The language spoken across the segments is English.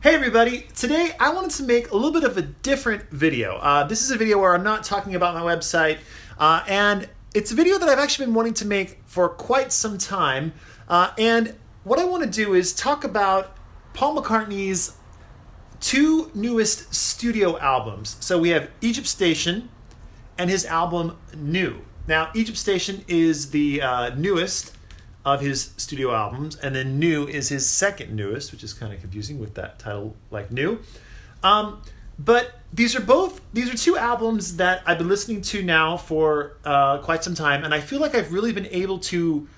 Hey everybody, today I wanted to make a little bit of a different video. This is a video where I'm not talking about my website, and it's a video that I've actually been wanting to make for quite some time. And what I want to do is talk about Paul McCartney's two newest studio albums. So we have Egypt Station and his album New. Now, Egypt Station is the newest of his studio albums, and then New is his second newest, which is kind of confusing with that title like New. But these are two albums that I've been listening to now for quite some time, and I feel like I've really been able to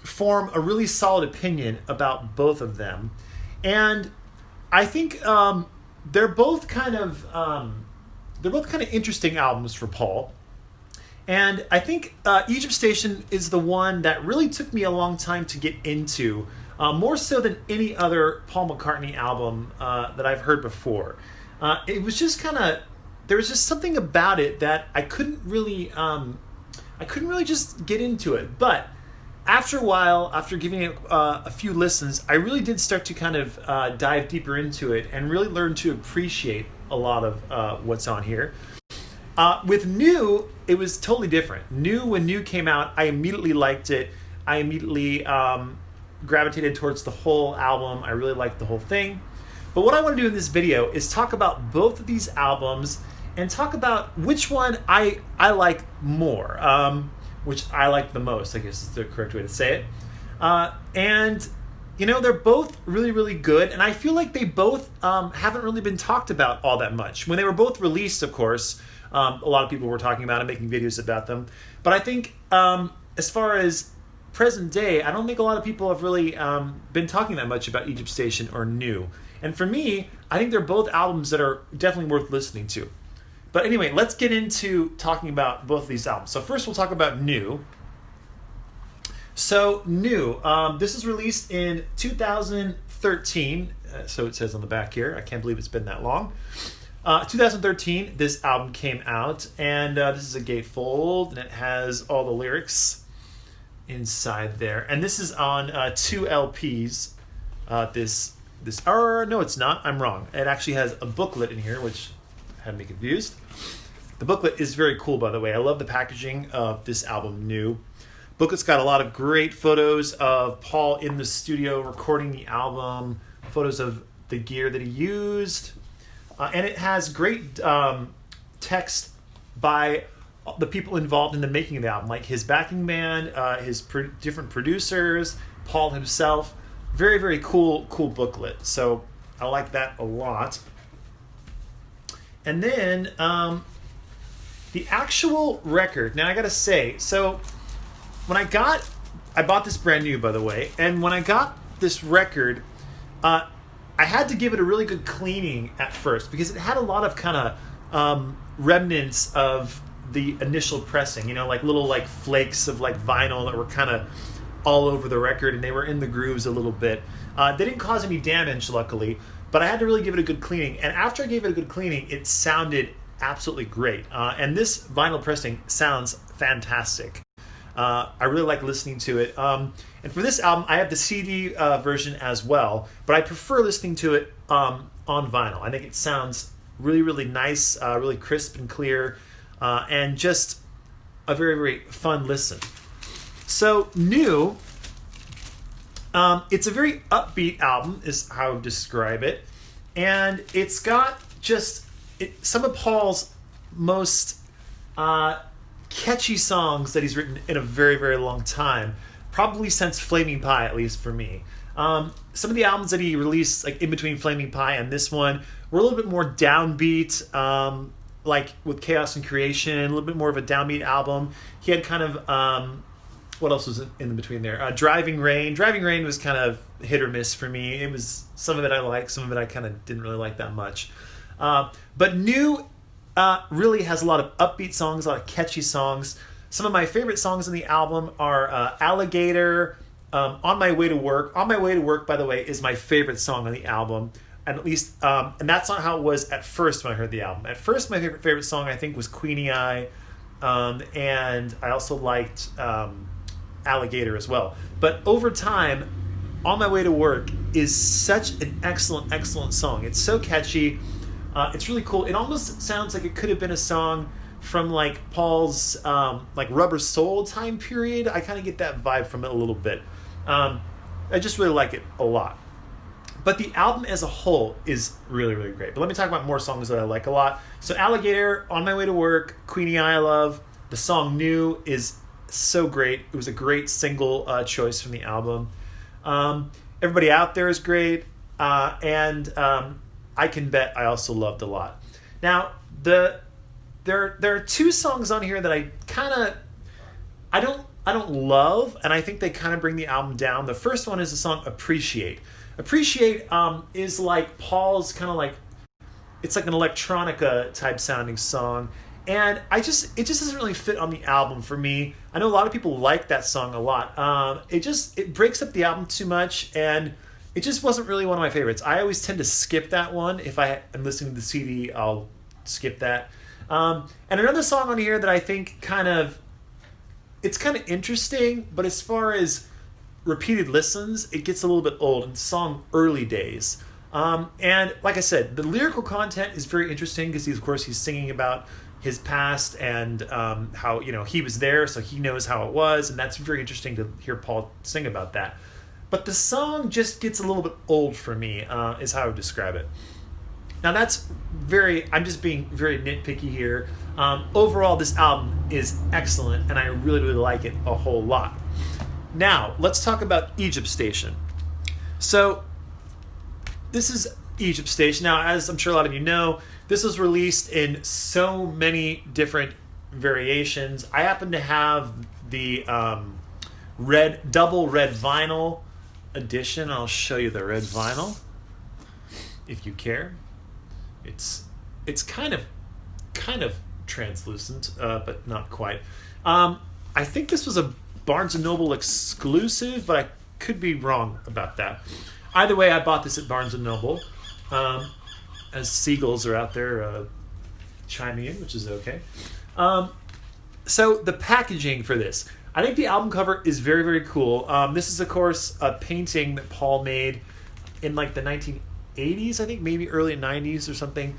form a really solid opinion about both of them. And I think they're both kind of interesting albums for Paul. And I think Egypt Station is the one that really took me a long time to get into, more so than any other Paul McCartney album that I've heard before. It was just there was just something about it that I couldn't really just get into it. But after a while, after giving it a few listens, I really did start to kind of dive deeper into it and really learn to appreciate a lot of what's on here. With New, it was totally different. When New came out, I immediately liked it. I immediately gravitated towards the whole album. I really liked the whole thing. But what I want to do in this video is talk about both of these albums and talk about which one I like more, which I like the most, I guess is the correct way to say it. And, you know, they're both really, really good. And I feel like they both haven't really been talked about all that much. When they were both released, of course, a lot of people were talking about and making videos about them. But I think as far as present day, I don't think a lot of people have really been talking that much about Egypt Station or New. And for me, I think they're both albums that are definitely worth listening to. But anyway, let's get into talking about both of these albums. So first we'll talk about New. So New, this is released in 2013. So it says on the back here. I can't believe it's been that long. 2013, this album came out, and this is a gatefold, and it has all the lyrics inside there. And this is on two LPs. No, it's not. I'm wrong. It actually has a booklet in here, which had me confused. The booklet is very cool, by the way. I love the packaging of this album, New. Booklet's got a lot of great photos of Paul in the studio recording the album, photos of the gear that he used. And it has great text by the people involved in the making of the album, like his backing band, his different producers, Paul himself. Very, very cool booklet. So I like that a lot. And then the actual record. Now I gotta say, so when I bought this brand new, by the way, and when I got this record, I had to give it a really good cleaning at first because it had a lot of kind of remnants of the initial pressing, like little like flakes of like vinyl that were kind of all over the record, and they were in the grooves a little bit. They didn't cause any damage, luckily, but I had to really give it a good cleaning. And after I gave it a good cleaning, it sounded absolutely great. And this vinyl pressing sounds fantastic. I really like listening to it. And for this album, I have the CD version as well, but I prefer listening to it on vinyl. I think it sounds really, really nice, really crisp and clear, and just a very, very fun listen. So New, it's a very upbeat album, is how I would describe it, and it's got some of Paul's most catchy songs that he's written in a very, very long time, probably since Flaming Pie, at least for me. Some of the albums that he released, like in between Flaming Pie and this one, were a little bit more downbeat, like with Chaos and Creation, a little bit more of a downbeat album. He had kind of, what else was in between there? Driving Rain. Driving Rain was kind of hit or miss for me. It was, some of it I liked, some of it I kind of didn't really like that much. But New really has a lot of upbeat songs, a lot of catchy songs. Some of my favorite songs on the album are Alligator, On My Way to Work. On My Way to Work, by the way, is my favorite song on the album. And at least, and that's not how it was at first when I heard the album. At first, my favorite song, I think, was Queenie Eye. And I also liked Alligator as well. But over time, On My Way to Work is such an excellent song. It's so catchy. It's really cool. It almost sounds like it could have been a song from like Paul's like Rubber Soul time period. I kind of get that vibe from it a little bit. I just really like it a lot. But the album as a whole is really great. But let me talk about more songs that I like a lot. So Alligator, On My Way to Work, Queenie I Love. The song New is so great. It was a great single choice from the album. Everybody Out There is great. And I Can Bet I also loved a lot. Now, there are two songs on here that I don't love, and I think they kind of bring the album down. The first one is the song Appreciate. Appreciate is like Paul's kind of like, it's like an electronica type sounding song, and it just doesn't really fit on the album for me. I know a lot of people like that song a lot. It breaks up the album too much, and it just wasn't really one of my favorites. I always tend to skip that one. If I am listening to the CD, I'll skip that. And another song on here that I think it's kind of interesting, but as far as repeated listens, it gets a little bit old. And the song Early Days. And like I said, the lyrical content is very interesting because he's singing about his past and how he was there, so he knows how it was, and that's very interesting to hear Paul sing about that. But the song just gets a little bit old for me, is how I would describe it. Now I'm just being very nitpicky here. Overall, this album is excellent, and I really like it a whole lot. Now, let's talk about Egypt Station. So, this is Egypt Station. Now, as I'm sure a lot of you know, this was released in so many different variations. I happen to have the double red vinyl edition. I'll show you the red vinyl, if you care. It's kind of translucent, but not quite. I think this was a Barnes & Noble exclusive, but I could be wrong about that. Either way, I bought this at Barnes & Noble. As seagulls are out there chiming in, which is okay. So the packaging for this. I think the album cover is very cool. This is, of course, a painting that Paul made in like the 1980s, I think, maybe early 90s or something.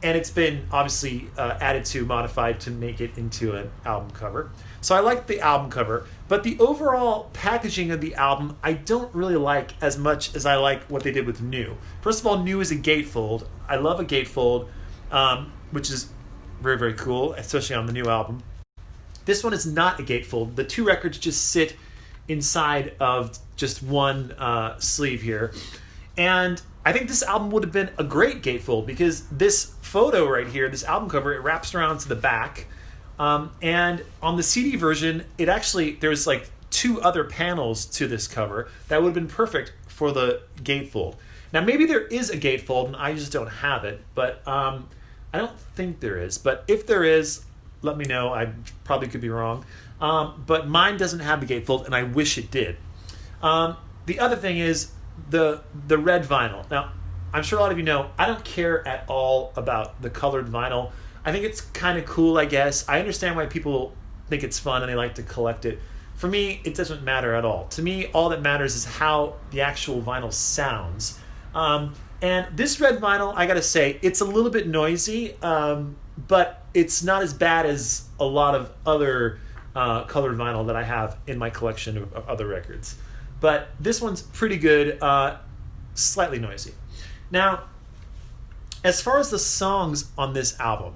And it's been obviously added to, modified to make it into an album cover. So I like the album cover, but the overall packaging of the album I don't really like as much as I like what they did with New. First of all, New is a gatefold. I love a gatefold, which is very cool, especially on the new album. This one is not a gatefold. The two records just sit inside of just one sleeve here. And I think this album would have been a great gatefold because this photo right here, this album cover, it wraps around to the back. And on the CD version, there's like two other panels to this cover that would have been perfect for the gatefold. Now, maybe there is a gatefold and I just don't have it, but I don't think there is. But if there is, let me know. I probably could be wrong. But mine doesn't have the gatefold, and I wish it did. The other thing is the red vinyl. Now, I'm sure a lot of you know, I don't care at all about the colored vinyl. I think it's kind of cool, I guess. I understand why people think it's fun and they like to collect it. For me, it doesn't matter at all. To me, all that matters is how the actual vinyl sounds. And this red vinyl, I gotta say, it's a little bit noisy, but it's not as bad as a lot of other colored vinyl that I have in my collection of other records. But this one's pretty good, slightly noisy. Now, as far as the songs on this album,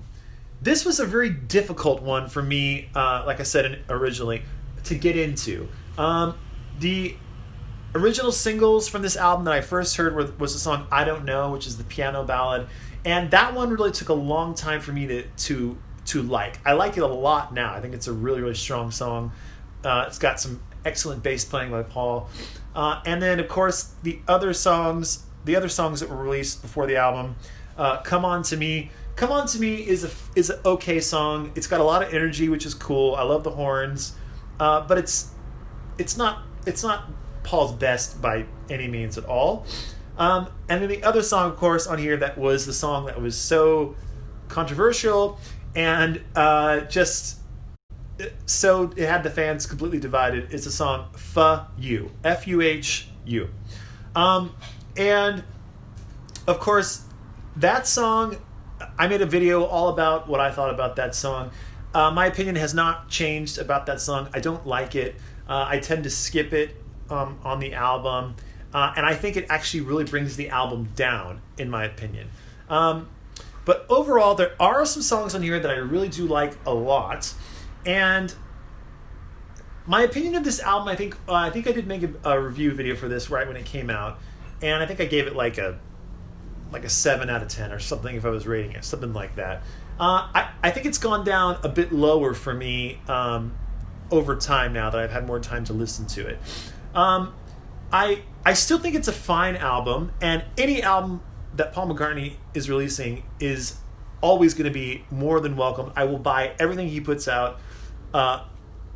this was a very difficult one for me, like I said originally, to get into. The original singles from this album that I first heard was the song I Don't Know, which is the piano ballad. And that one really took a long time for me to like. I like it a lot now. I think it's a really strong song. It's got some excellent bass playing by Paul. And then, of course, the other songs that were released before the album, Come On To Me. Come On To Me is an okay song. It's got a lot of energy, which is cool. I love the horns. But it's not Paul's best by any means at all. And then the other song, of course, on here that was the song that was so controversial and just so it had the fans completely divided. It's a song Fuh-You, Fuhu. And of course, that song, I made a video all about what I thought about that song. My opinion has not changed about that song. I don't like it. I tend to skip it on the album. And I think it actually really brings the album down, in my opinion. But overall, there are some songs on here that I really do like a lot. And my opinion of this album, I think I did make a review video for this right when it came out. And I think I gave it like a 7 out of 10 or something if I was rating it, something like that. I think it's gone down a bit lower for me over time now that I've had more time to listen to it. I still think it's a fine album, and any album that Paul McCartney is releasing is always going to be more than welcome. I will buy everything he puts out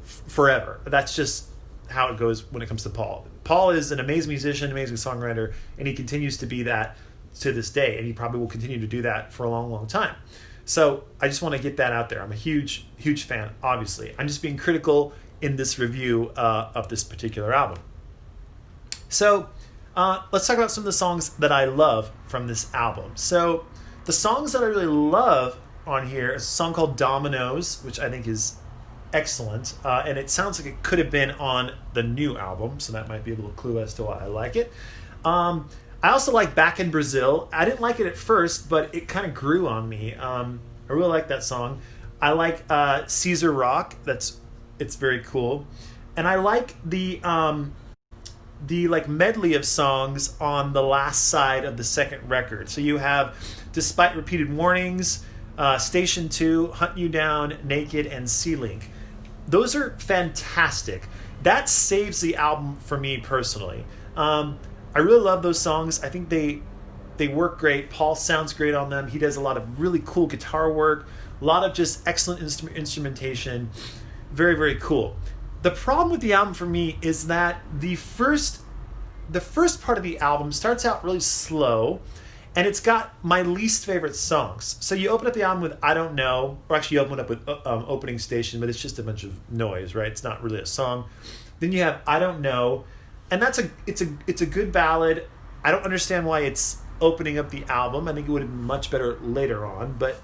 forever. That's just how it goes when it comes to Paul. Paul is an amazing musician, amazing songwriter, and he continues to be that to this day, and he probably will continue to do that for a long, long time. So I just want to get that out there. I'm a huge, huge fan, obviously. I'm just being critical in this review of this particular album. So let's talk about some of the songs that I love from this album. So the songs that I really love on here is a song called Dominoes, which I think is excellent. And it sounds like it could have been on the new album, so that might be a little clue as to why I like it. I also like Back in Brazil. I didn't like it at first, but it kind of grew on me. I really like that song. I like Caesar Rock. It's very cool. And I like the like medley of songs on the last side of the second record. So you have Despite Repeated Warnings, Station 2, Hunt You Down, Naked, and C-Link. Those are fantastic. That saves the album for me personally. I really love those songs. I think they work great. Paul sounds great on them. He does a lot of really cool guitar work, a lot of just excellent instrumentation. Very, very cool. The problem with the album for me is that the first part of the album starts out really slow, and it's got my least favorite songs. So you open up the album with I Don't Know, or actually you open up with Opening Station, but it's just a bunch of noise, right? It's not really a song. Then you have I Don't Know, and it's a good ballad. I don't understand why it's opening up the album. I think it would have been much better later on, but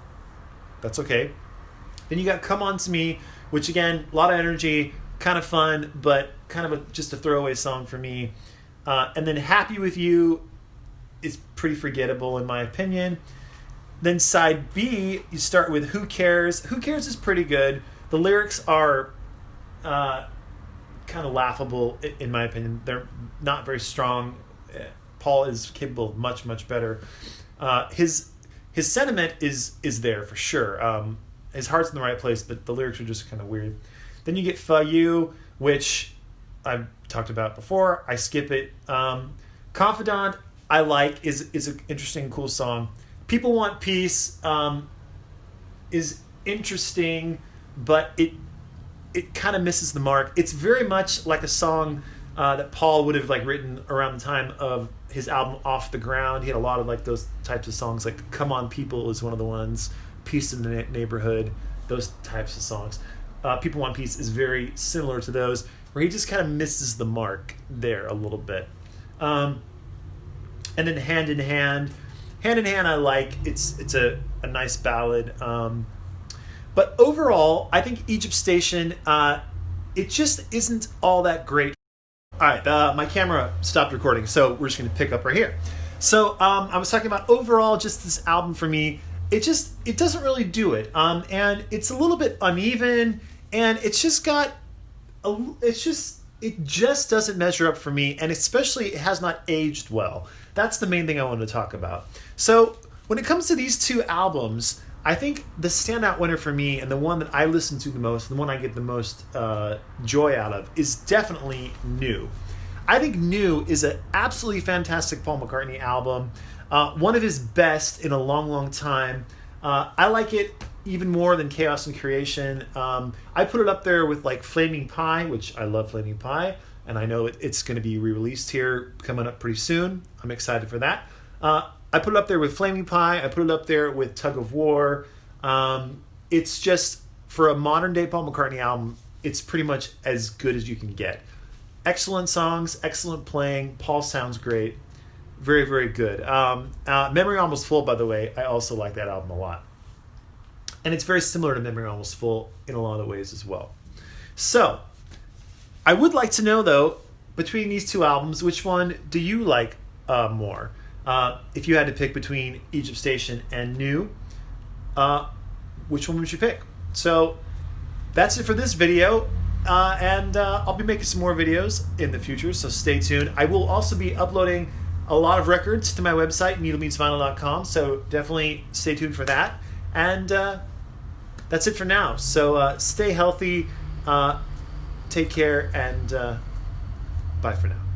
that's okay. Then you got Come On To Me, which again, a lot of energy, kind of fun, but kind of just a throwaway song for me. And then Happy With You is pretty forgettable in my opinion. Then side B, you start with Who Cares. Who Cares is pretty good. The lyrics are kind of laughable in my opinion. They're not very strong. Paul is capable of much, much better. His sentiment is there for sure. His heart's in the right place, but the lyrics are just kind of weird. Then you get Fuh-You, which I've talked about before. I skip it. Confidant, I like, is an interesting, cool song. People Want Peace is interesting, but it kind of misses the mark. It's very much like a song that Paul would have like written around the time of his album Off the Ground. He had a lot of like those types of songs, like Come On People is one of the ones, Peace in the Neighborhood, those types of songs. People Want Peace is very similar to those, where he just kind of misses the mark there a little bit. And then Hand in Hand I like. It's a nice ballad. But overall, I think Egypt Station, it just isn't all that great. All right, my camera stopped recording, so we're just going to pick up right here. So I was talking about overall, just this album for me, it doesn't really do it, and it's a little bit uneven, and it's just got it just doesn't measure up for me, and especially it has not aged well. That's the main thing I wanted to talk about. So when it comes to these two albums, I think the standout winner for me, and the one that I listen to the most, the one I get the most joy out of, is definitely New. I think New is an absolutely fantastic Paul McCartney album. One of his best in a long, long time. I like it even more than Chaos and Creation. I put it up there with like Flaming Pie, which I love Flaming Pie, and I know it's going to be re-released here coming up pretty soon. I'm excited for that. I put it up there with Flaming Pie. I put it up there with Tug of War. It's just for a modern day Paul McCartney album, it's pretty much as good as you can get. Excellent songs, excellent playing. Paul sounds great. Very, very good. Memory Almost Full, by the way, I also like that album a lot. And it's very similar to Memory Almost Full in a lot of ways as well. So, I would like to know, though, between these two albums, which one do you like more? If you had to pick between Egypt Station and New, which one would you pick? So, that's it for this video. And I'll be making some more videos in the future, so stay tuned. I will also be uploading a lot of records to my website, needlebeatsvinyl.com, so definitely stay tuned for that. And that's it for now. So stay healthy, take care, and bye for now.